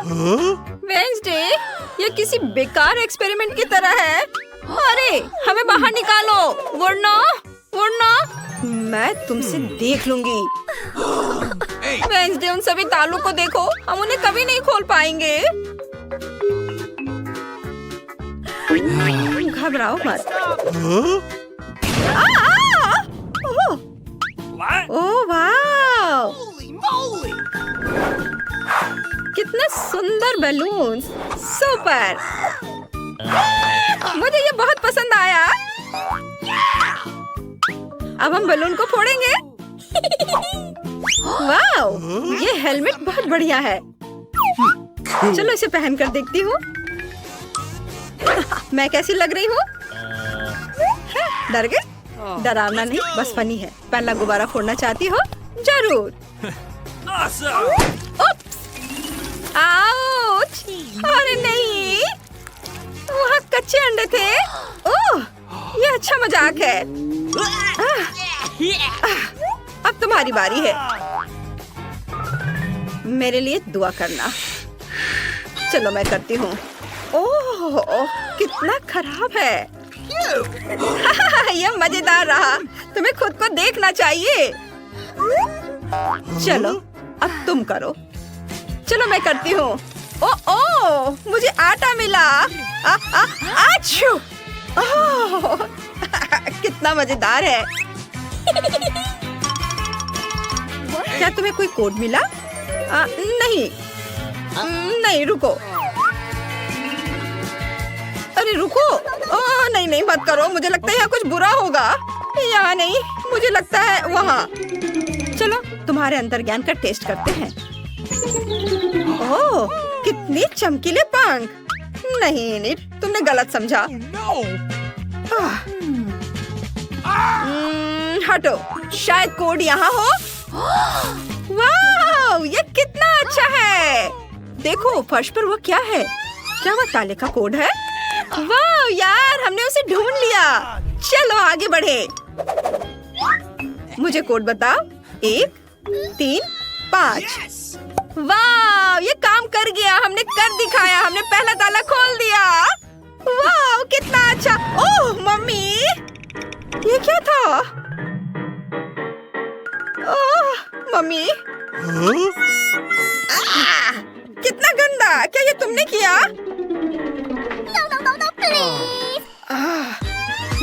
Wednesday, ये किसी बेकार एक्सपेरिमेंट की तरह है। अरे, हमें बाहर निकालो, वरना मैं तुमसे देख लूंगी। वेंसडे, उन सभी तालों को देखो, हम उन्हें कभी नहीं खोल पाएंगे। घबराओ मत। ओह वाह! कितने सुंदर बैलून्स! सुपर! मुझे ये बहुत पसंद आया। अब हम बैलून को फोड़ेंगे। वाह! ये हेलमेट बहुत बढ़िया है। चलो इसे पहन कर देखती हूँ। मैं कैसी लग रही हूँ? डर गए? डरावना नहीं, बस फनी है। पहला गुब्बारा फोड़ना चाहती हो? जरूर। आउच! अरे नहीं, वहाँ कच्चे अंडे थे। ओह, ये अच्छा मजाक है। अब तुम्हारी बारी है। मेरे लिए दुआ करना। चलो मैं करती हूँ। ओह, कितना खराब है। यह मजेदार रहा। तुम्हें खुद को देखना चाहिए। चलो अब तुम करो। चलो मैं करती हूँ। ओह, मुझे आटा मिला। आच्छू! ओह, कितना मजेदार है। क्या तुम्हें कोई कोड मिला? नहीं, रुको। अरे रुको। ओह नहीं, मत करो। मुझे लगता है यहाँ कुछ बुरा होगा। यहाँ नहीं, मुझे लगता है वहाँ। चलो तुम्हारे अंतर्ज्ञान का टेस्ट करते हैं। ओह, कितनी चमकीले पंख। नहीं निट, तुमने गलत समझा। हटो, शायद कोड यहाँ हो। वाह, ये कितना अच्छा है। देखो फर्श पर वो क्या है? क्या वो ताले का कोड है? वाह यार, हमने उसे ढूंढ लिया। चलो आगे बढ़े। मुझे कोड बताओ। 1 3 5। वाह, ये काम कर गया। हमने कर दिखाया। हमने पहला ताला खोल दिया। वाह, कितना अच्छा। ओह मम्मी, ये क्या था? ओह मम्मी, कितना गंदा। क्या ये तुमने किया?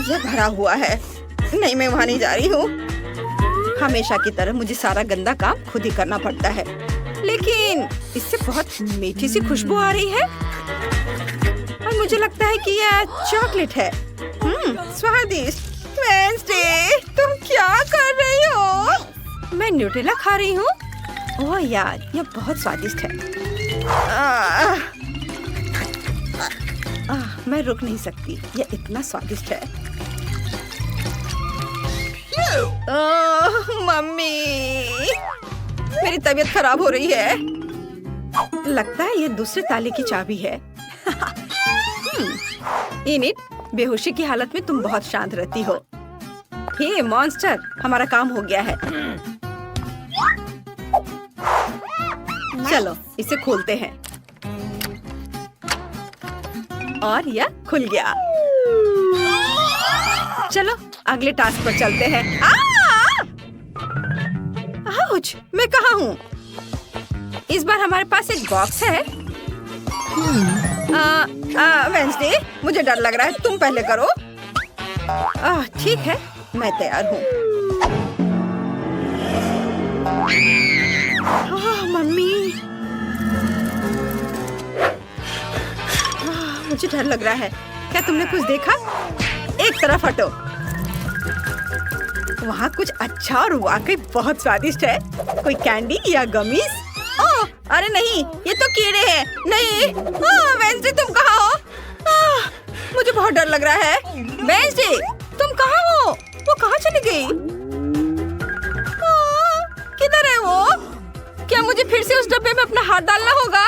यह भरा हुआ है। नहीं, मैं वहाँ नहीं जा रही हूँ। हमेशा की तरह मुझे सारा गंदा काम खुद ही करना पड़ता है। लेकिन इससे बहुत मीठी सी खुशबू आ रही है और मुझे लगता है कि यह चॉकलेट है। स्वादिष्ट। वेंसडे, तुम क्या कर रही हो? मैं न्यूटेला खा रही हूँ। ओह यार, यह बहुत स्वादिष्ट है। मैं रुक नहीं सकती। यह इतना स्वादिष्ट है। मम्मी, मेरी तबीयत खराब हो रही है। लगता है ये दूसरे ताले की चाबी है। इनिट, बेहोशी की हालत में तुम बहुत शांत रहती हो। हे मॉन्स्टर, हमारा काम हो गया है। चलो इसे खोलते हैं। और यह खुल गया। चलो अगले टास्क पर चलते हैं। आउच! मैं कहाँ हूँ? इस बार हमारे पास एक बॉक्स है। वेंसडे, मुझे डर लग रहा है। तुम पहले करो। ठीक है, मैं तैयार हूँ। मम्मी, मुझे डर लग रहा है। क्या तुमने कुछ देखा? एक तरफ हटो। वहाँ कुछ अच्छा और वाकई बहुत स्वादिष्ट है। कोई कैंडी या गमीज? ओह, अरे नहीं, ये तो कीड़े हैं। नहीं, वेंसडे तुम कहाँ हो? मुझे बहुत डर लग रहा है। वेंसडे, तुम कहाँ हो? वो कहाँ चली गई? किधर है वो? क्या मुझे फिर से उस डब्बे में अपना हाथ डालना होगा?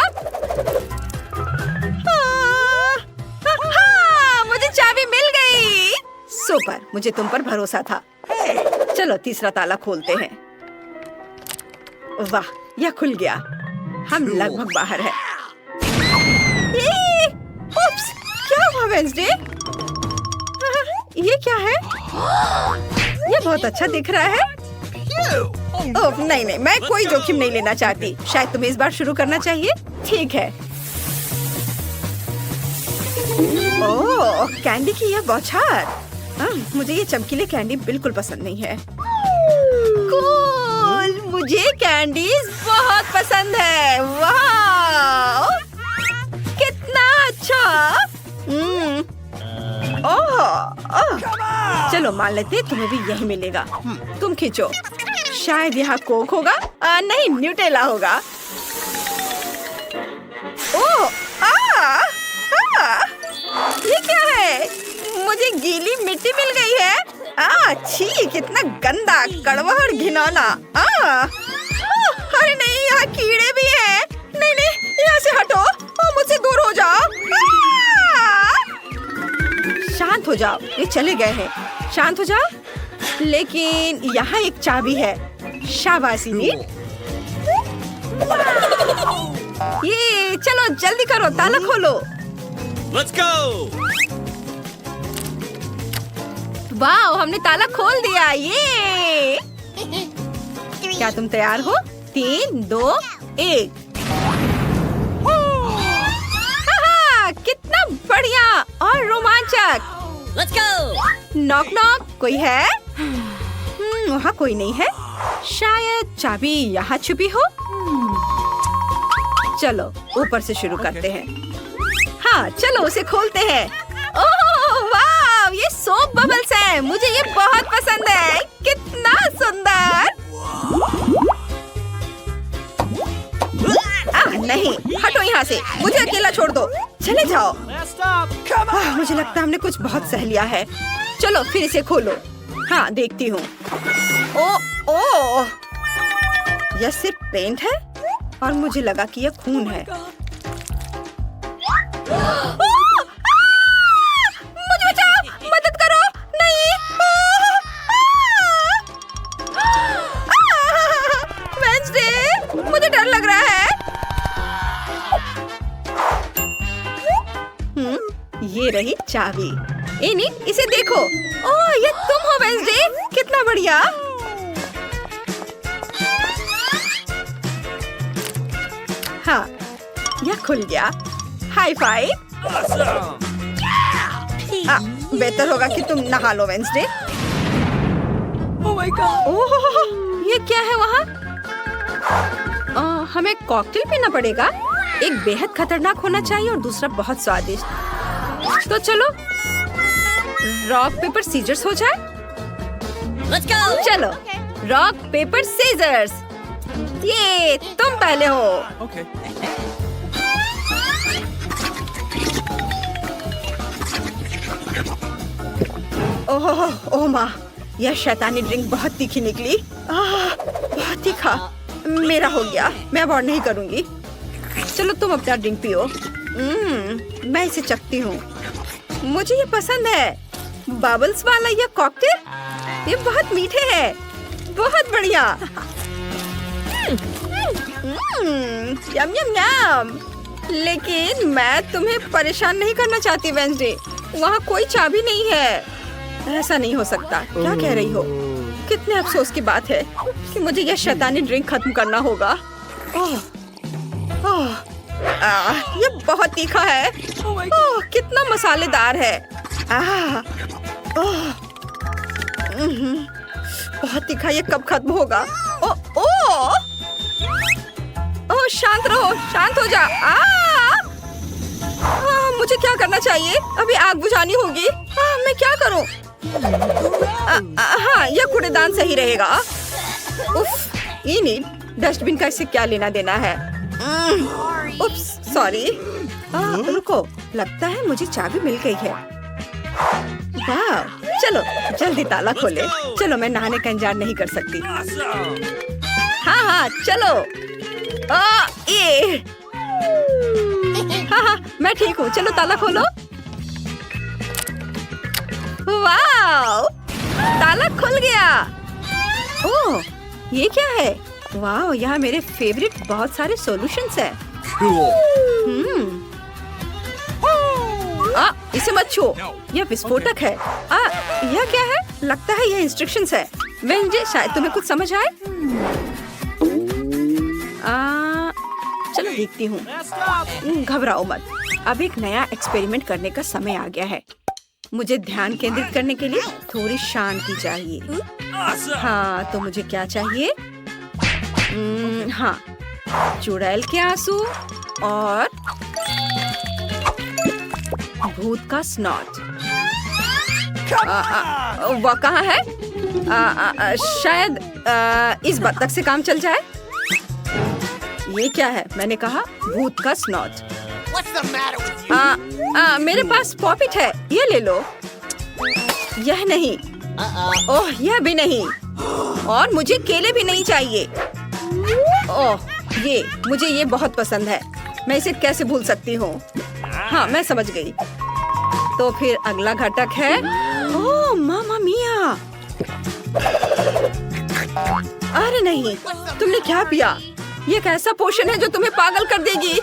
मुझे चाबी मिल गई। सुपर, मुझे तुम पर भरोसा था। चलो तीसरा ताला खोलते हैं। वाह, यह खुल गया। हम लगभग बाहर हैं। उप्स, क्या हुआ वेंसडे? ये क्या है? ये बहुत अच्छा दिख रहा है। ओह नहीं नहीं, मैं कोई जोखिम नहीं लेना चाहती। शायद तुम्हें इस बार शुरू करना चाहिए। ठीक है। ओह, कैंडी की यह बौछार। मुझे ये चमकीले कैंडी बिल्कुल पसंद नहीं है। कूल, मुझे कैंडीज बहुत पसंद है। वाह, कितना अच्छा। चलो मान लेते तुम्हें भी यही मिलेगा। तुम खींचो। शायद यहाँ कोक होगा। नहीं, न्यूटेला होगा। ओह, ये क्या है? मुझे गीली मिट्टी मिल गई है। छी, कितना गंदा, कड़वा और घिनौना। अरे नहीं, यहाँ कीड़े भी हैं। नहीं नहीं, यहाँ से हटो और मुझसे दूर हो जाओ। शांत हो जाओ, ये चले गए हैं। शांत हो जाओ। लेकिन यहाँ एक चाबी है। शाबाशी नीट। ये चलो जल्दी करो, ताला खोलो। Let's go! वाह, हमने ताला खोल दिया। ये क्या तुम तैयार हो? 3, 2, 1। कितना बढ़िया और रोमांचक। Let's go! नॉक नॉक, कोई है? वहाँ कोई नहीं है। शायद चाबी यहाँ छुपी हो। चलो ऊपर से शुरू करते हैं। हाँ चलो उसे खोलते हैं। ओह वाह, ये सोप बबल्स हैं। मुझे ये बहुत पसंद है। कितना सुंदर। नहीं, हटो यहाँ से। मुझे अकेला छोड़ दो। चले जाओ। मुझे लगता है हमने कुछ बहुत सह लिया है। चलो फिर इसे खोलो। हाँ देखती हूँ। ओ, यह सिर्फ पेंट है और मुझे लगा कि यह खून है। मुझे बचाओ, मदद करो। नहीं। वेंसडे, मुझे डर लग रहा है। ये रही चाबी। एनी, इसे देखो। ओह, ये तुम हो वेंसडे। कितना बढ़िया। हाँ, यह खुल गया। High five. बेहतर होगा कि तुम नहा लो वेंसडे। ओह, ये क्या है वहाँ? हमें कॉकटेल पीना पड़ेगा। एक बेहद खतरनाक होना चाहिए और दूसरा बहुत स्वादिष्ट। तो चलो रॉक पेपर सीजर्स हो जाए। Let's go! चलो रॉक पेपर सीजर्स। ये तुम पहले हो। Okay. ओह माँ, यह शैतानी ड्रिंक बहुत तीखी निकली। बहुत तीखा। मेरा हो गया। मैं अब और नहीं करूँगी। चलो तुम अपना ड्रिंक पियो। मैं इसे चखती हूँ। मुझे ये पसंद है। बबल्स वाला यह कॉकटेल, ये बहुत मीठे है। बहुत बढ़िया। यम यम यम। लेकिन मैं तुम्हें परेशान नहीं करना चाहती वेंसडे। वहाँ कोई चाबी नहीं है। ऐसा नहीं हो सकता। क्या कह रही हो? कितने अफसोस की बात है कि मुझे यह शैतानी ड्रिंक खत्म करना होगा। ये बहुत तीखा है। कितना मसालेदार है। बहुत तीखा। ये कब खत्म होगा? शांत रहो, शांत हो जा। मुझे क्या करना चाहिए? अभी आग बुझानी होगी। मैं क्या करूं? हाँ, यह कूड़ेदान सही रहेगा। उफ, ये डस्टबिन का इससे क्या लेना देना है? उप्स, सॉरी। रुको, लगता है मुझे चाबी मिल गई है। वाह, चलो जल्दी ताला खोले। चलो, मैं नहाने का इंतजार नहीं कर सकती। हाँ हाँ चलो। ये हाँ, मैं ठीक हूँ। चलो ताला खोलो। वाह, ताला खुल गया। ओह, ये क्या है? वाह, यहाँ मेरे फेवरेट बहुत सारे सॉल्यूशंस हैं। इसे मत छू, यह विस्फोटक है। यह क्या है? लगता है यह इंस्ट्रक्शंस है। वेंजे, शायद तुम्हें कुछ समझ आए। चलो देखती हूँ। घबराओ मत, अब एक नया एक्सपेरिमेंट करने का समय आ गया है। मुझे ध्यान केंद्रित करने के लिए थोड़ी शांति चाहिए। हाँ, तो मुझे क्या चाहिए? हाँ, चुड़ैल के आंसू और भूत का स्नॉट। वह कहाँ है? शायद इस बत्तख से काम चल जाए। ये क्या है? मैंने कहा भूत का स्नॉट। मेरे पास पॉपिट है, ये ले लो। यह नहीं, ओह यह भी नहीं, और मुझे केले भी नहीं चाहिए। ओह मुझे ये बहुत पसंद है, मैं इसे कैसे भूल सकती हूँ। हाँ, मैं समझ गई। तो फिर अगला घटक है, ओह मामा मिया। अरे नहीं, तुमने क्या पिया? ये कैसा पोषण है जो तुम्हें पागल कर देगी?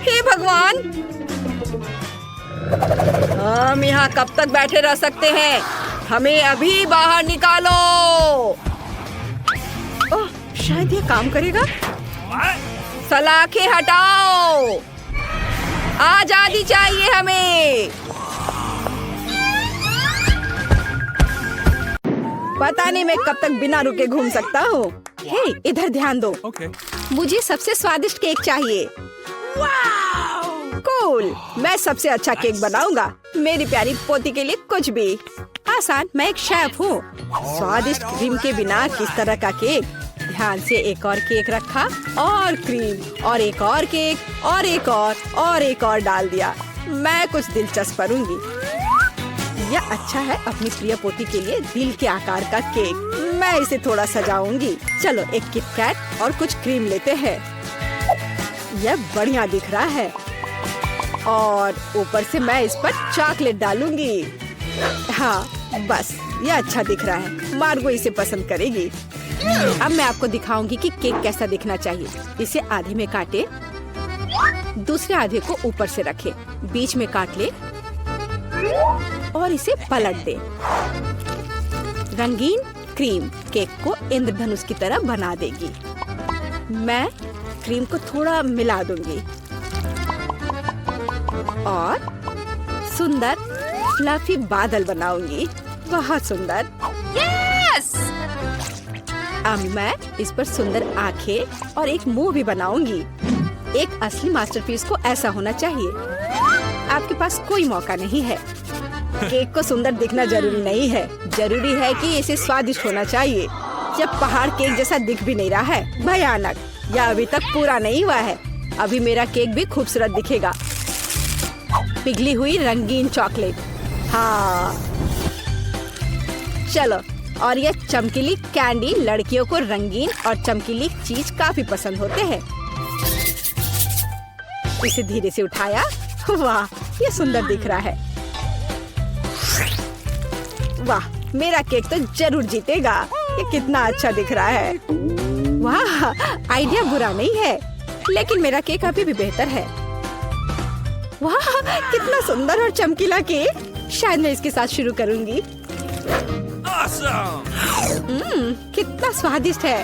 हे भगवान, हम यहाँ कब तक बैठे रह सकते हैं? हमें अभी बाहर निकालो। ओह, शायद ये काम करेगा। सलाखें हटाओ, आजादी चाहिए हमें। पता नहीं मैं कब तक बिना रुके घूम सकता हूँ। हे, इधर ध्यान दो। मुझे सबसे स्वादिष्ट केक चाहिए। कूल, मैं सबसे अच्छा केक बनाऊंगा। मेरी प्यारी पोती के लिए कुछ भी आसान। मैं एक शेफ हूँ। स्वादिष्ट क्रीम के बिना किस तरह का केक? ध्यान से एक और केक रखा और क्रीम और एक और केक और एक और डाल दिया। मैं कुछ दिलचस्प करूँगी। यह अच्छा है अपनी प्रिय पोती के लिए दिल के आकार का केक। मैं इसे थोड़ा सजाऊंगी। चलो एक किट कैट और कुछ क्रीम लेते हैं। यह बढ़िया दिख रहा है और ऊपर से मैं इस पर चॉकलेट डालूंगी। हाँ बस, यह अच्छा दिख रहा है। मार्गो इसे पसंद करेगी। अब मैं आपको दिखाऊंगी कि केक कैसा दिखना चाहिए। इसे आधे में काटे, दूसरे आधे को ऊपर से रखे, बीच में काट ले और इसे पलट दे। रंगीन क्रीम केक को इंद्रधनुष की तरह बना देगी। मैं क्रीम को थोड़ा मिला दूंगी और सुंदर फ्लफी बादल बनाऊंगी। बहुत सुंदर। यस! अब मैं इस पर सुंदर आंखें और एक मुंह भी बनाऊंगी। एक असली मास्टरपीस को ऐसा होना चाहिए। आपके पास कोई मौका नहीं है। केक को सुंदर दिखना जरूरी नहीं है, जरूरी है कि इसे स्वादिष्ट होना चाहिए। जब पहाड़ केक जैसा दिख भी नहीं रहा है, भयानक, यह अभी तक पूरा नहीं हुआ है। अभी मेरा केक भी खूबसूरत दिखेगा। पिघली हुई रंगीन चॉकलेट। हाँ चलो, और यह चमकीली कैंडी। लड़कियों को रंगीन और चमकीली चीज काफी पसंद होते हैं। इसे धीरे से उठाया। वाह, ये सुंदर दिख रहा है। वाह, मेरा केक तो जरूर जीतेगा। ये कितना अच्छा दिख रहा है। वाह, आइडिया बुरा नहीं है, लेकिन मेरा केक अभी भी बेहतर है। वाह, कितना सुंदर और चमकीला केक। शायद मैं इसके साथ शुरू करूंगी। कितना स्वादिष्ट है।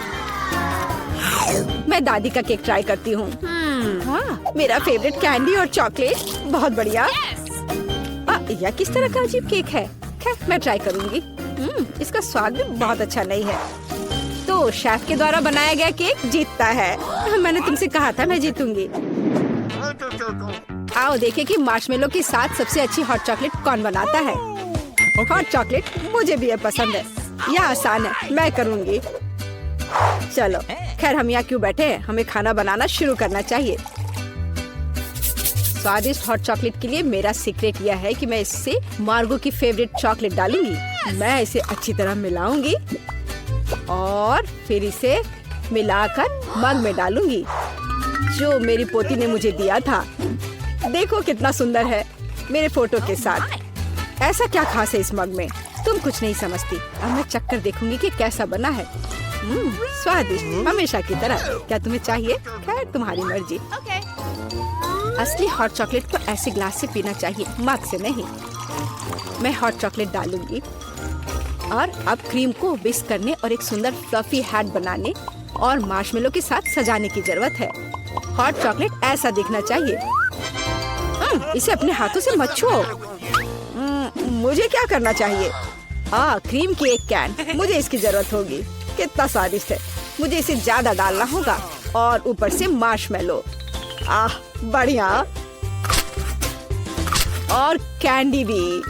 मैं दादी का केक ट्राई करती हूँ। हाँ, मेरा फेवरेट कैंडी और चॉकलेट। बहुत बढ़िया। यह किस तरह का अजीब केक है? खैर, मैं ट्राई करूंगी। इसका स्वाद भी बहुत अच्छा नहीं है। तो शेफ के द्वारा बनाया गया केक जीतता है। मैंने तुमसे कहा था मैं जीतूंगी। आओ देखें कि मार्शमेलो के साथ सबसे अच्छी हॉट चॉकलेट कौन बनाता है। हॉट चॉकलेट मुझे भी पसंद है। यह आसान है, मैं करूंगी। चलो, खैर हम यहाँ क्यों बैठे हैं? हमें खाना बनाना शुरू करना चाहिए। स्वादिष्ट हॉट चॉकलेट के लिए मेरा सीक्रेट यह है कि मैं इससे मार्गो की फेवरेट चॉकलेट डालूंगी। मैं इसे अच्छी तरह मिलाऊंगी और फिर इसे मिलाकर मग में डालूंगी जो मेरी पोती ने मुझे दिया था। देखो कितना सुंदर है, मेरे फोटो के साथ। ऐसा क्या खास है इस मग में? तुम कुछ नहीं समझती। अब मैं चक्कर देखूंगी कि कैसा बना है। स्वादिष्ट, हमेशा की तरह। क्या तुम्हें चाहिए? खैर, तुम्हारी मर्जी। असली हॉट चॉकलेट को ऐसे ग्लास से पीना चाहिए, मग से नहीं। मैं हॉट चॉकलेट डालूंगी और अब क्रीम को विस्क करने और एक सुंदर फ्लफी हैट बनाने और मार्शमेलो के साथ सजाने की जरूरत है। हॉट चॉकलेट ऐसा दिखना चाहिए। इसे अपने हाथों से मत छुओ। मुझे क्या करना चाहिए? क्रीम की एक कैन, मुझे इसकी जरूरत होगी। कितना स्वादिष्ट है। मुझे इसे ज्यादा डालना होगा और ऊपर से मार्शमेलो। बढ़िया। और कैंडी भी।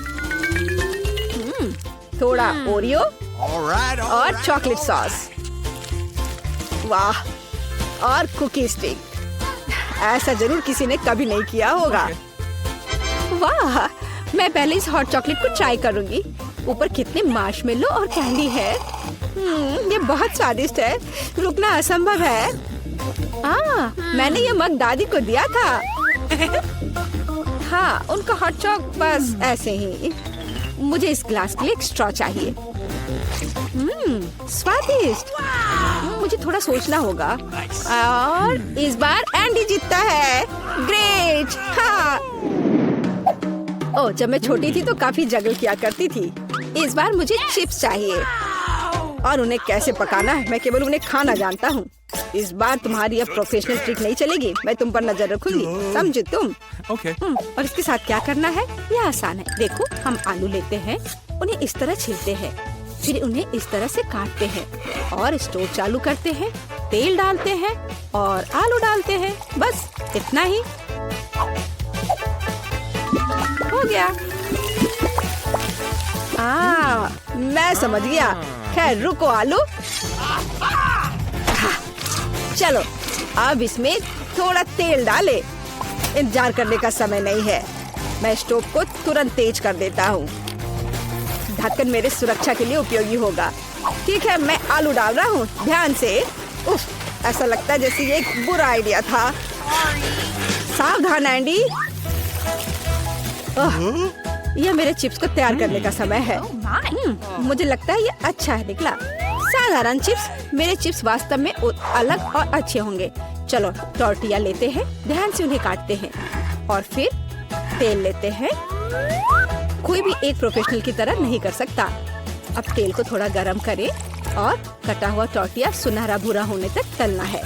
थोड़ा ओरियो और चॉकलेट सॉस। वाह, और कुकी स्टिक। ऐसा जरूर किसी ने कभी नहीं किया होगा। वाह, मैं पहले इस हॉट चॉकलेट को ट्राई करूंगी। ऊपर कितने मार्शमेलो और कैंडी है। ये बहुत स्वादिष्ट है। रुकना असंभव है। मैंने ये मग दादी को दिया था। हाँ, उनका हॉट चॉक बस ऐसे ही। मुझे इस ग्लास के लिए एक स्ट्रॉ चाहिए। स्वादिष्ट। मुझे थोड़ा सोचना होगा। और इस बार एंडी जीतता है। ग्रेट। हाँ। जब मैं छोटी थी तो काफी जगल किया करती थी। इस बार मुझे चिप्स चाहिए और उन्हें कैसे पकाना है मैं केवल उन्हें खाना जानता हूँ। इस बार तुम्हारी अब प्रोफेशनल ट्रिक नहीं चलेगी। मैं तुम पर नजर रखूंगी, समझे तुम? Okay. और इसके साथ क्या करना है? यह आसान है। देखो, हम आलू लेते हैं, उन्हें इस तरह छीलते हैं, फिर उन्हें इस तरह से काटते हैं और स्टोव चालू करते हैं, तेल डालते हैं और आलू डालते हैं। बस इतना ही। हो गया। मैं समझ गया। खैर रुको आलू। चलो अब इसमें थोड़ा तेल डाले। इंतजार करने का समय नहीं है। मैं स्टोव को तुरंत तेज कर देता हूँ। ढक्कन मेरे सुरक्षा के लिए उपयोगी होगा। ठीक है, मैं आलू डाल रहा हूँ। ध्यान से। उफ, ऐसा लगता है जैसे ये एक बुरा आइडिया था। सावधान एंडी। यह मेरे चिप्स को तैयार करने का समय है। मुझे लगता है ये अच्छा है निकला। साधारण चिप्स। मेरे चिप्स वास्तव में अलग और अच्छे होंगे। चलो टॉर्टिया लेते हैं, ध्यान से उन्हें काटते हैं और फिर तेल लेते हैं। कोई भी एक प्रोफेशनल की तरह नहीं कर सकता। अब तेल को थोड़ा गरम करें और कटा हुआ टॉर्टिया सुनहरा भूरा होने तक तलना है।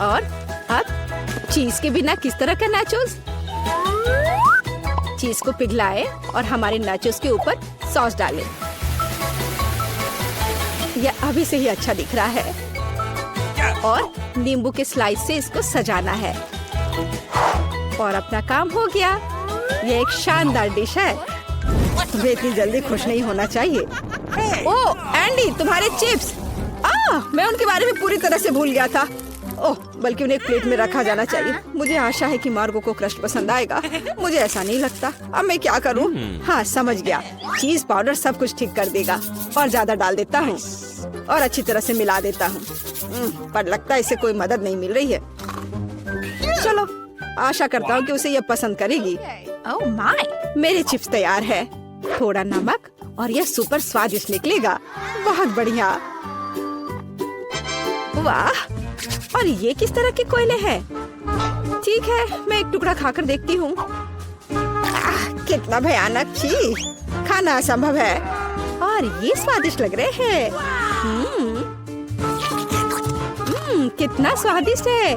और अब चीज के बिना किस तरह का नाचोस? चीज को पिघलाएं और हमारे नाचोस के ऊपर सॉस डालें। यह अभी से ही अच्छा दिख रहा है। और नींबू के स्लाइस से इसको सजाना है। और अपना काम हो गया। यह एक शानदार डिश है। तुम्हें इतनी जल्दी खुश नहीं होना चाहिए। ओह एंडी, तुम्हारे चिप्स। मैं उनके बारे में पूरी तरह से भूल गया था। बल्कि उन्हें एक प्लेट में रखा जाना चाहिए। मुझे आशा है कि मार्गो को क्रस्ट पसंद आएगा। मुझे ऐसा नहीं लगता। अब मैं क्या करूं? हाँ समझ गया। चीज पाउडर सब कुछ ठीक कर देगा। और ज्यादा डाल देता हूँ और अच्छी तरह से मिला देता हूँ। पर लगता है इसे कोई मदद नहीं मिल रही है। चलो, आशा करता हूँ कि उसे यह पसंद करेगी। ओह माय, मेरे चिप्स तैयार है। थोड़ा नमक और यह सुपर स्वादिष्ट निकलेगा। बहुत बढ़िया। वाह, और ये किस तरह के कोयले हैं? ठीक है, मैं एक टुकड़ा खाकर देखती हूँ। कितना भयानक। छी, खाना असंभव है। और ये स्वादिष्ट लग रहे हैं। कितना स्वादिष्ट है।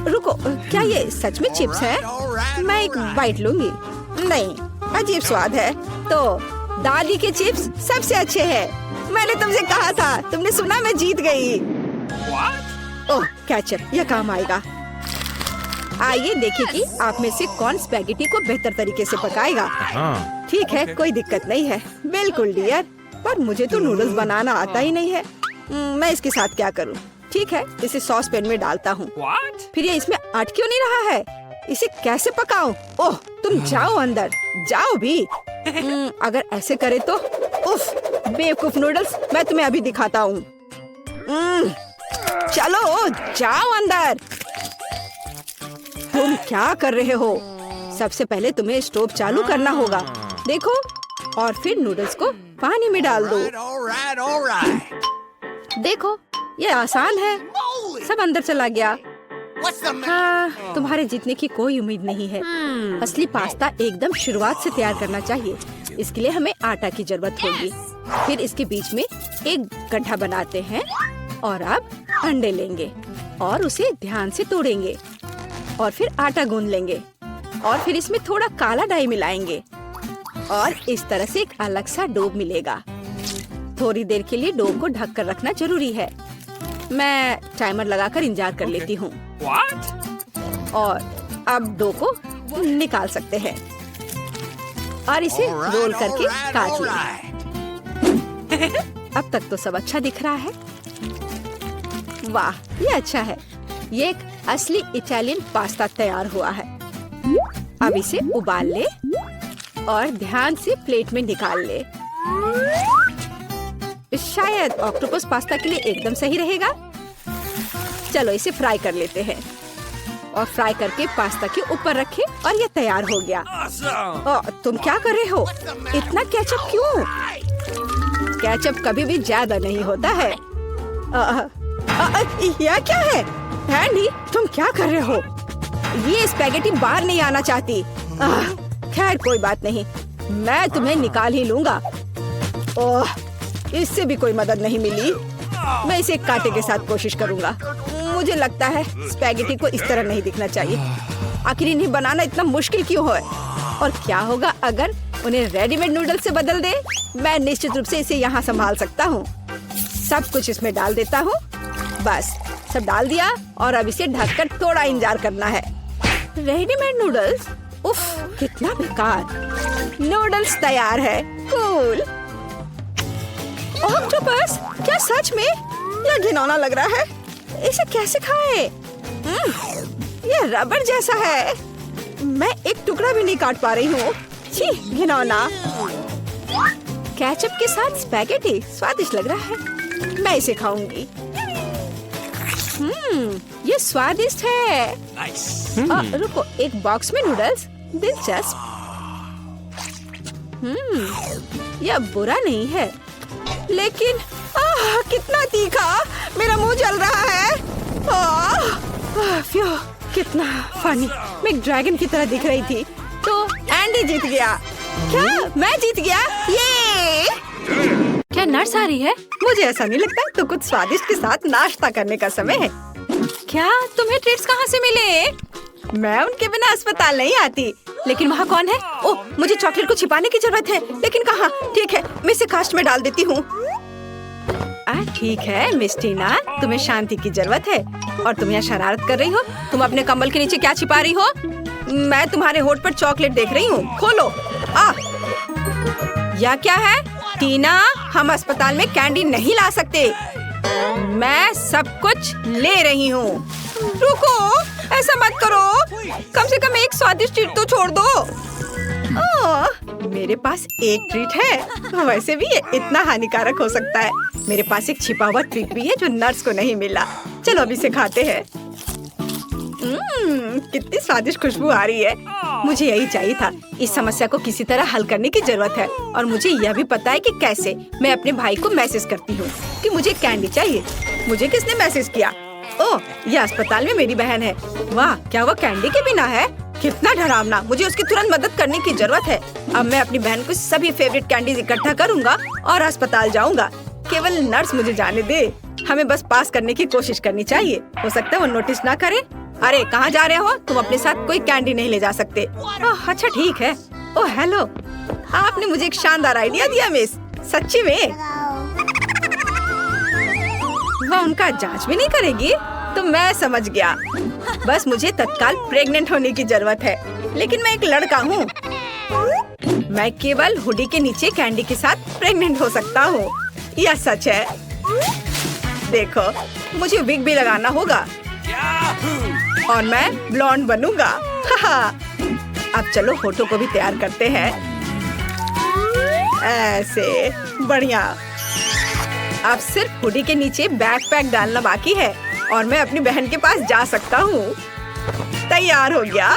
रुको, क्या ये सच में चिप्स है? मैं एक बाइट लूंगी। नहीं, अजीब स्वाद है। तो दादी के चिप्स सबसे अच्छे हैं। मैंने तुमसे कहा था। तुमने सुना, मैं जीत गई। ओह केचप, यह काम आएगा। आइए देखिए कि आप में से कौन स्पैगेटी को बेहतर तरीके से पकाएगा। ठीक है, कोई दिक्कत नहीं है। बिल्कुल डियर, पर मुझे तो नूडल्स बनाना आता ही नहीं है। मैं इसके साथ क्या करूं? ठीक है, इसे सॉस पैन में डालता हूँ। फिर ये इसमें अट क्यों नहीं रहा है? इसे कैसे पकाऊं? ओह, तुम जाओ अंदर, जाओ भी। अगर ऐसे करे तो। उफ, बेवकूफ नूडल्स, मैं तुम्हें अभी दिखाता हूँ। चलो जाओ अंदर। तुम क्या कर रहे हो? सबसे पहले तुम्हें स्टोव चालू करना होगा। देखो, और फिर नूडल्स को पानी में डाल दो। देखो, ये आसान है। सब अंदर चला गया। हाँ, तुम्हारे जीतने की कोई उम्मीद नहीं है। असली पास्ता एकदम शुरुआत से तैयार करना चाहिए। इसके लिए हमें आटा की जरूरत होगी। फिर इसके बीच में एक गड्ढा बनाते हैं और अब अंडे लेंगे और उसे ध्यान से तोड़ेंगे और फिर आटा गूंद लेंगे और फिर इसमें थोड़ा काला डाई मिलाएंगे और इस तरह से एक अलग सा डो मिलेगा। थोड़ी देर के लिए डो को ढक कर रखना जरूरी है। मैं टाइमर लगाकर इंतजार कर लेती हूँ। और अब डो को निकाल सकते हैं और इसे रोल करके काट लें। अब तक तो सब अच्छा दिख रहा है। वाह, ये अच्छा है। ये एक असली इटालियन पास्ता तैयार हुआ है। अब इसे उबाल ले और ध्यान से प्लेट में निकाल ले। शायद ऑक्टोपस पास्ता के लिए एकदम सही रहेगा। चलो इसे फ्राई कर लेते हैं और फ्राई करके पास्ता के ऊपर रखे और ये तैयार हो गया। तुम क्या कर रहे हो? इतना केचप क्यों? केचप कभी भी ज्यादा नहीं होता है। यह क्या है? एंडी, तुम क्या कर रहे हो? ये स्पैगेटी बाहर नहीं आना चाहती। खैर कोई बात नहीं, मैं तुम्हें निकाल ही लूंगा। ओह, इससे भी कोई मदद नहीं मिली। मैं इसे कांटे के साथ कोशिश करूंगा। मुझे लगता है स्पैगेटी को इस तरह नहीं दिखना चाहिए। आखिर इन्हें बनाना इतना मुश्किल क्यों है? और क्या होगा अगर उन्हें रेडीमेड नूडल्स से बदल दे? मैं निश्चित रूप से इसे यहाँ संभाल सकता हूँ। सब कुछ इसमें डाल देता हूँ। बस सब डाल दिया और अब इसे ढककर थोड़ा इंतजार करना है। Readymade noodles? उफ, कितना बेकार। नूडल्स तैयार है। कूल। ऑक्टोपस, क्या सच में? यह घिनौना लग रहा है। इसे कैसे खाएं? यह रबर जैसा है। मैं एक टुकड़ा भी नहीं काट पा रही हूँ। छी, घिनौना। केचप के साथ स्पैगेटी स्वादिष्ट लग रहा है। मैं इसे खाऊंगी। ये स्वादिष्ट है। रुको, एक बॉक्स में नूडल्स? दिलचस्प। यह बुरा नहीं है, लेकिन कितना तीखा। मेरा मुंह जल रहा है। फ्यू, कितना फनी। मैं एक ड्रैगन की तरह दिख रही थी। तो एंडी जीत गया। क्या मैं जीत गया? ये क्या नर्स आ रही है? मुझे ऐसा नहीं लगता। तो कुछ स्वादिष्ट के साथ नाश्ता करने का समय है। क्या तुम्हें ट्रीट्स कहाँ से मिले? मैं उनके बिना अस्पताल नहीं आती। लेकिन वहाँ कौन है? ओह, मुझे चॉकलेट को छिपाने की जरूरत है। लेकिन कहाँ? ठीक है, मैं इसे कास्ट में डाल देती हूँ। ठीक है मिस टीना, तुम्हें शांति की जरूरत है और तुम यहाँ शरारत कर रही हो। तुम अपने कंबल के नीचे क्या छिपा रही हो? मैं तुम्हारे होठ पर चॉकलेट देख रही हूँ। खोलो। यह क्या है? टीना, हम अस्पताल में कैंडी नहीं ला सकते। मैं सब कुछ ले रही हूँ। रुको, ऐसा मत करो। कम से कम एक स्वादिष्ट ट्रीट तो छोड़ दो। मेरे पास एक ट्रीट है। वैसे भी ये इतना हानिकारक हो सकता है। मेरे पास एक छिपा हुआ ट्रीट भी है जो नर्स को नहीं मिला। चलो अभी इसे खाते हैं। कितनी स्वादिष्ट खुशबू आ रही है। मुझे यही चाहिए था। इस समस्या को किसी तरह हल करने की जरूरत है और मुझे यह भी पता है कि कैसे। मैं अपने भाई को मैसेज करती हूँ कि मुझे कैंडी चाहिए। मुझे किसने मैसेज किया? ओह, यह अस्पताल में मेरी बहन है। वाह, क्या वो कैंडी के बिना है? कितना डरावना। मुझे उसकी तुरंत मदद करने की जरूरत है। अब मैं अपनी बहन को सभी फेवरेट कैंडीज इकट्ठा करूँगा और अस्पताल जाऊँगा। केवल नर्स मुझे जाने दे। हमें बस पास करने की कोशिश करनी चाहिए। हो सकता है वो नोटिस ना करे। अरे कहाँ जा रहे हो? तुम अपने साथ कोई कैंडी नहीं ले जा सकते। अच्छा ठीक है। ओह हेलो, आपने मुझे एक शानदार आइडिया दिया मिस। सच्ची में? वह उनका जांच भी नहीं करेगी? तो मैं समझ गया। बस मुझे तत्काल प्रेग्नेंट होने की जरूरत है। लेकिन मैं एक लड़का हूँ। मैं केवल हुडी के नीचे कैंडी के साथ प्रेग्नेंट हो सकता हूँ। यह सच है। देखो, मुझे विग भी लगाना होगा और मैं ब्लॉन्ड बनूंगा। अब चलो होठों को भी तैयार करते हैं। ऐसे बढ़िया। अब सिर्फ हुडी के नीचे बैकपैक डालना बाकी है और मैं अपनी बहन के पास जा सकता हूँ। तैयार हो गया।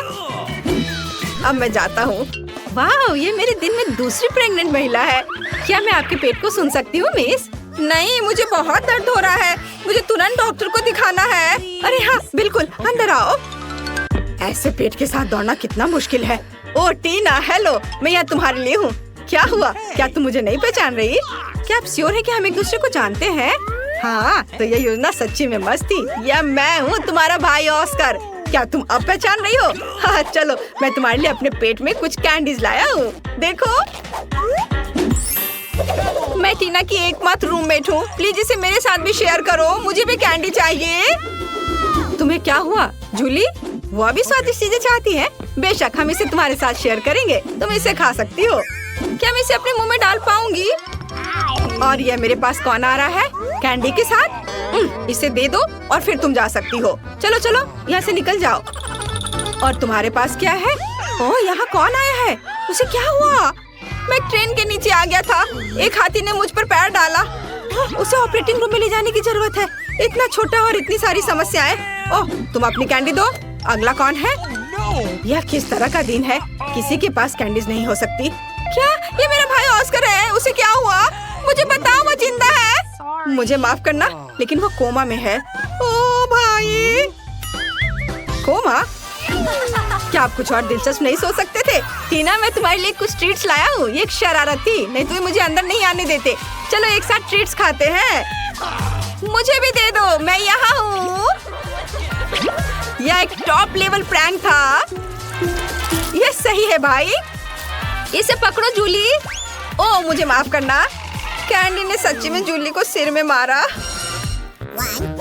अब मैं जाता हूँ। वाह, ये मेरे दिन में दूसरी प्रेग्नेंट महिला है। क्या मैं आपके पेट को सुन सकती हूँ मिस? नहीं, मुझे बहुत दर्द हो रहा है। मुझे तुरंत डॉक्टर को दिखाना है। अरे हाँ बिल्कुल, अंदर आओ। ऐसे पेट के साथ दौड़ना कितना मुश्किल है। ओ टीना, हेलो, मैं यहाँ तुम्हारे लिए हूँ। क्या हुआ, क्या तुम मुझे नहीं पहचान रही? क्या आप श्योर है कि हम एक दूसरे को जानते हैं? हाँ, तो ये योजना सच्ची में मस्त थी। यह मैं हूँ, तुम्हारा भाई ऑस्कर। क्या तुम अब पहचान रही हो? हाँ, चलो मैं तुम्हारे लिए अपने पेट में कुछ कैंडीज लाया हूँ, देखो। मैं टीना की एकमात्र रूममेट हूँ, प्लीज इसे मेरे साथ भी शेयर करो, मुझे भी कैंडी चाहिए। तुम्हें क्या हुआ जूली? वो भी स्वादिष्ट चीजें चाहती है। बेशक, हम इसे तुम्हारे साथ शेयर करेंगे, तुम इसे खा सकती हो। क्या मैं इसे अपने मुंह में डाल पाऊंगी? और ये मेरे पास कौन आ रहा है कैंडी के साथ? इसे दे दो और फिर तुम जा सकती हो। चलो चलो, यहाँ से निकल जाओ। और तुम्हारे पास क्या है? ओह, यहाँ कौन आया है? उसे क्या हुआ? मैं ट्रेन के नीचे आ गया था, एक हाथी ने मुझ पर पैर डाला। उसे ऑपरेटिंग रूम में ले जाने की जरूरत है। इतना छोटा और इतनी सारी समस्याएं। ओह, तुम अपनी कैंडी दो। अगला कौन है? यह किस तरह का दिन है? किसी के पास कैंडीज नहीं हो सकती। क्या ये मेरा भाई ऑस्कर है? उसे क्या हुआ? मुझे बताओ, वो जिंदा है? मुझे माफ करना, लेकिन वो कोमा में है। ओ भाई, कोमा? क्या आप कुछ और दिलचस्प नहीं सोच सकते थे? टीना, मैं तुम्हारे लिए कुछ ट्रीट्स लाया हूँ। ये एक शरारत थी, नहीं तो मुझे अंदर नहीं आने देते। चलो एक साथ ट्रीट्स खाते हैं। मुझे भी दे दो, मैं यहाँ हूँ। यह एक टॉप लेवल प्रैंक था। यह सही है भाई। इसे पकड़ो जूली। ओह, मुझे माफ करना। कैंडी ने सच्ची में जूली को सिर में मारा।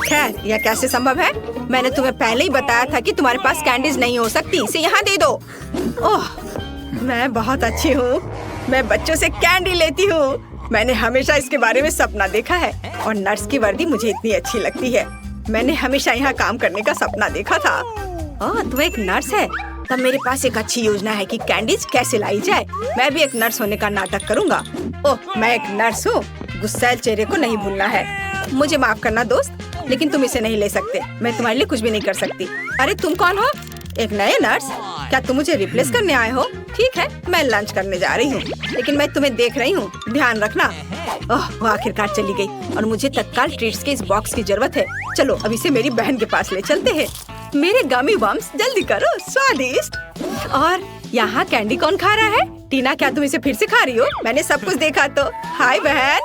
खैर, यह कैसे संभव है? मैंने तुम्हें पहले ही बताया था कि तुम्हारे पास कैंडीज नहीं हो सकती। इसे यहाँ दे दो। ओह, मैं बहुत अच्छी हूँ। मैं बच्चों से कैंडी लेती हूँ। मैंने हमेशा इसके बारे में सपना देखा है और नर्स की वर्दी मुझे इतनी अच्छी लगती है। मैंने हमेशा यहाँ काम करने का सपना देखा था। ओह, तू एक नर्स है? तब मेरे पास एक अच्छी योजना है कि कैंडीज कैसे लाई जाए। मैं भी एक नर्स होने का नाटक करूँगा। ओह, मैं एक नर्स हूँ। गुस्सैल चेहरे को नहीं भूलना है। मुझे माफ करना दोस्त, लेकिन तुम इसे नहीं ले सकते। मैं तुम्हारे लिए कुछ भी नहीं कर सकती। अरे तुम कौन हो? एक नए नर्स? क्या तुम मुझे रिप्लेस करने आए हो? ठीक है, मैं लंच करने जा रही हूँ, लेकिन मैं तुम्हें देख रही हूँ, ध्यान रखना। ओह, वो आखिरकार चली गई और मुझे तत्काल ट्रीट्स के इस बॉक्स की जरूरत है। चलो अब इसे मेरी बहन के पास ले चलते हैं। मेरे गमी बम्स, जल्दी करो, स्वादिष्ट। और यहाँ कैंडी कौन खा रहा है? टीना, क्या तुम इसे फिर से खा रही हो? मैंने सब कुछ देखा तो। हाय बहन।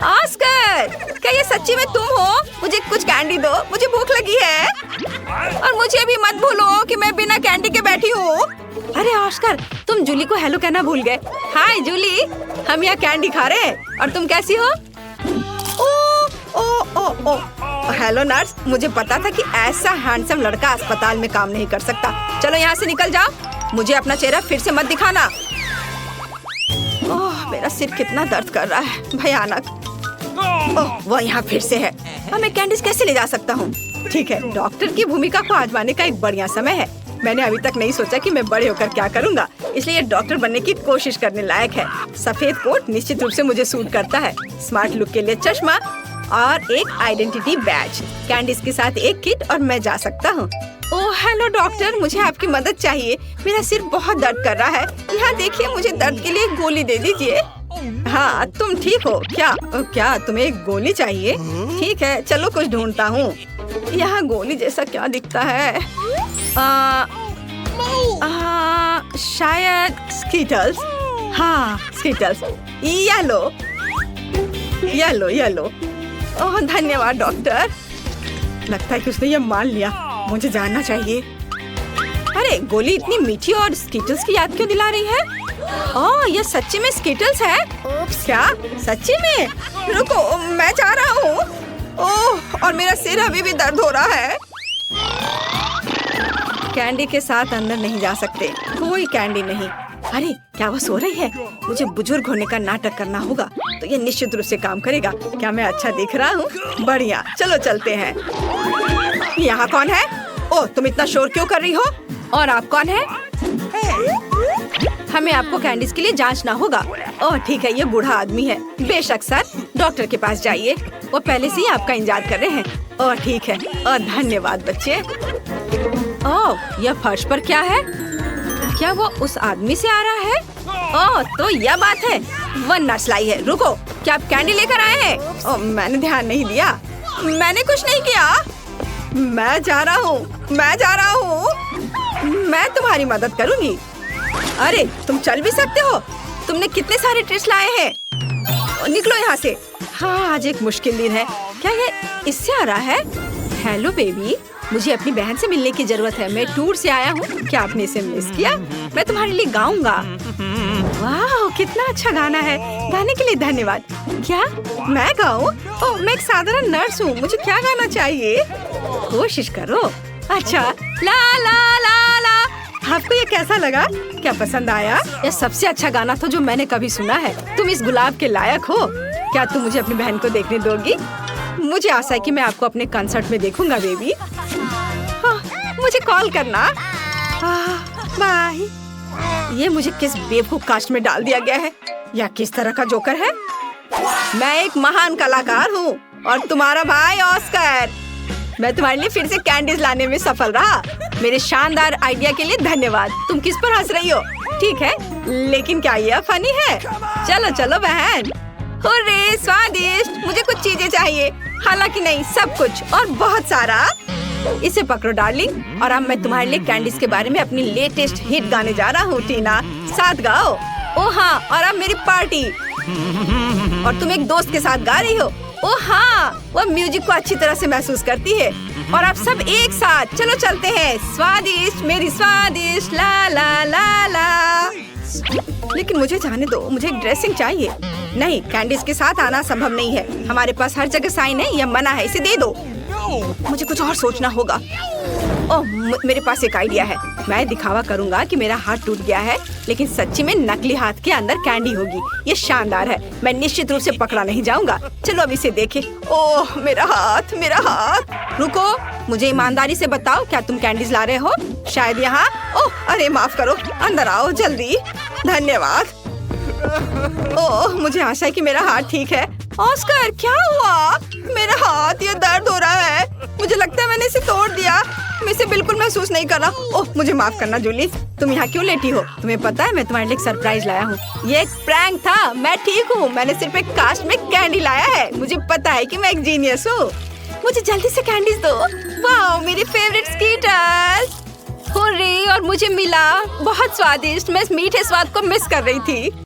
ऑस्कर, क्या ये सच्ची में तुम हो? मुझे कुछ कैंडी दो, मुझे भूख लगी है। और मुझे भी मत भूलो कि मैं बिना कैंडी के बैठी हूँ। अरे ऑस्कर, तुम जूली को हेलो कहना भूल गए। हाय जूली, हम यहाँ कैंडी खा रहे हैं। और तुम कैसी हो? ओ ओ ओ ओ, हेलो नर्स। मुझे पता था कि ऐसा हैंडसम लड़का अस्पताल में काम नहीं कर सकता। चलो यहाँ से निकल जाओ। मुझे अपना चेहरा फिर से मत दिखाना। ओह, मेरा सिर कितना दर्द कर रहा है, भयानक। ओह, वो यहाँ फिर से है। अब मैं कैंडीज कैसे ले जा सकता हूँ? ठीक है, डॉक्टर की भूमिका को आजमाने का एक बढ़िया समय है। मैंने अभी तक नहीं सोचा कि मैं बड़े होकर क्या करूँगा, इसलिए ये डॉक्टर बनने की कोशिश करने लायक है। सफेद कोट निश्चित रूप से मुझे सूट करता है। स्मार्ट लुक के लिए चश्मा और एक आइडेंटिटी बैज, कैंडीज के साथ एक किट, और मैं जा सकता हूँ। ओह हेलो डॉक्टर, मुझे आपकी मदद चाहिए। मेरा सिर बहुत दर्द कर रहा है। यहाँ देखिए, मुझे दर्द के लिए गोली दे दीजिए। हाँ, तुम ठीक हो क्या? क्या तुम्हें एक गोली चाहिए? ठीक है, चलो कुछ ढूंढता हूँ। यहाँ गोली जैसा क्या दिखता है? शायद स्कीटल्स। हाँ, skittles. Yellow yellow yellow. Oh धन्यवाद डॉक्टर। लगता है कि उसने ये मान लिया। मुझे जानना चाहिए। अरे गोली इतनी मीठी और स्कीटल्स की याद क्यों दिला रही है? ओह, ये सच्ची में स्कीटल्स है? क्या सच्ची में? रुको, मैं जा रहा हूँ। ओह, और मेरा सिर अभी भी दर्द हो रहा है। कैंडी के साथ अंदर नहीं जा सकते, कोई कैंडी नहीं। अरे क्या वो सो रही है? मुझे बुजुर्ग होने का नाटक करना होगा, तो ये निश्चित रूप से काम करेगा। क्या मैं अच्छा दिख रहा हूँ? बढ़िया, चलो चलते हैं। यहाँ कौन है? ओह, तुम इतना शोर क्यों कर रही हो? और आप कौन है? हमें आपको कैंडीज के लिए जांचना होगा। ओह ठीक है, ये बूढ़ा आदमी है। बेशक सर, डॉक्टर के पास जाइए, वो पहले से ही आपका इंतजार कर रहे हैं। ओह ठीक है, और धन्यवाद बच्चे। ओह, यह फर्श पर क्या है? क्या वो उस आदमी से आ रहा है? ओह, तो यह बात है, वह नर्स लाई है। रुको, क्या आप कैंडी लेकर आए हैं? ओह, मैंने ध्यान नहीं दिया। मैंने कुछ नहीं किया। मैं जा रहा हूँ। मैं तुम्हारी मदद करूंगी। अरे तुम चल भी सकते हो। तुमने कितने सारे ट्रीट्स लाए हैं। निकलो यहाँ से। हाँ, आज एक मुश्किल दिन है। क्या ये इससे आ रहा है? हेलो बेबी, मुझे अपनी बहन से मिलने की जरूरत है। मैं टूर से आया हूँ। क्या आपने इसे मिस किया? मैं तुम्हारे लिए गाऊंगा। वाह, कितना अच्छा गाना है। गाने के लिए धन्यवाद। क्या मैं गाऊं? ओह, मैं एक साधारण नर्स हूँ। मुझे क्या गाना चाहिए? कोशिश करो। अच्छा, ला ला ला ला। आपको ये कैसा लगा? क्या पसंद आया? यह सबसे अच्छा गाना था जो मैंने कभी सुना है। तुम इस गुलाब के लायक हो। क्या तुम मुझे अपनी बहन को देखने दोगी? मुझे आशा है कि मैं आपको अपने कंसर्ट में देखूंगा बेबी। मुझे कॉल करना। बाय। ये मुझे किस बेवकूफ कास्ट में डाल दिया गया है? या किस तरह का जोकर है? मैं एक महान कलाकार हूँ और तुम्हारा भाई ऑस्कर। मैं तुम्हारे लिए फिर से कैंडीज लाने में सफल रहा। मेरे शानदार आइडिया के लिए धन्यवाद। तुम किस पर हंस रही हो? ठीक है, लेकिन क्या यह फनी है? चलो चलो बहन। हुर्रे, स्वादिष्ट। मुझे कुछ चीजें चाहिए। हालांकि नहीं, सब कुछ और बहुत सारा। इसे पकड़ो डार्लिंग। और अब मैं तुम्हारे लिए कैंडीज के बारे में अपनी लेटेस्ट हिट गाने जा रहा हूँ। टीना, साथ गाओ। ओह हाँ, और अब मेरी पार्टी। और तुम एक दोस्त के साथ गा रही हो। ओह हाँ, वह म्यूजिक को अच्छी तरह से महसूस करती है। और आप सब एक साथ चलो चलते हैं। स्वादिष्ट, मेरी स्वादिष्ट, ला ला ला ला। लेकिन मुझे जाने दो, मुझे एक ड्रेसिंग चाहिए। नहीं, कैंडीज के साथ आना संभव नहीं है। हमारे पास हर जगह साइन है, यह मना है। इसे दे दो। मुझे कुछ और सोचना होगा। ओह, मेरे पास एक आइडिया है। मैं दिखावा करूंगा कि मेरा हाथ टूट गया है, लेकिन सच्ची में नकली हाथ के अंदर कैंडी होगी। ये शानदार है। मैं निश्चित रूप से पकड़ा नहीं जाऊंगा। चलो अब इसे देखें। ओह, मेरा हाथ, मेरा हाथ। रुको, मुझे ईमानदारी से बताओ, क्या तुम कैंडीज ला रहे हो? शायद यहाँ। ओह, अरे माफ करो। अंदर आओ जल्दी। धन्यवाद। ओह, मुझे आशा है कि मेरा हाथ ठीक है। ऑस्कर, क्या हुआ? मेरा हाथ, ये दर्द हो रहा है। मुझे लगता है मैंने इसे तोड़ दिया। मैं इसे बिल्कुल महसूस नहीं कर रहा। ओह, मुझे माफ करना जूली। तुम यहाँ क्यों लेटी हो? तुम्हें पता है मैं तुम्हारे लिए एक सरप्राइज लाया हूँ। ये एक प्रैंक था। मैं ठीक हूँ। मैंने सिर्फ एक कास्ट में कैंडी लाया है। मुझे पता है कि मैं एक जीनियस हूँ। मुझे जल्दी से कैंडीज दो। वाह, मेरी फेवरेट स्कीटर्स। हुर्रे, और मुझे मिला। बहुत स्वादिष्ट। मैं इस मीठे स्वाद को मिस कर रही थी।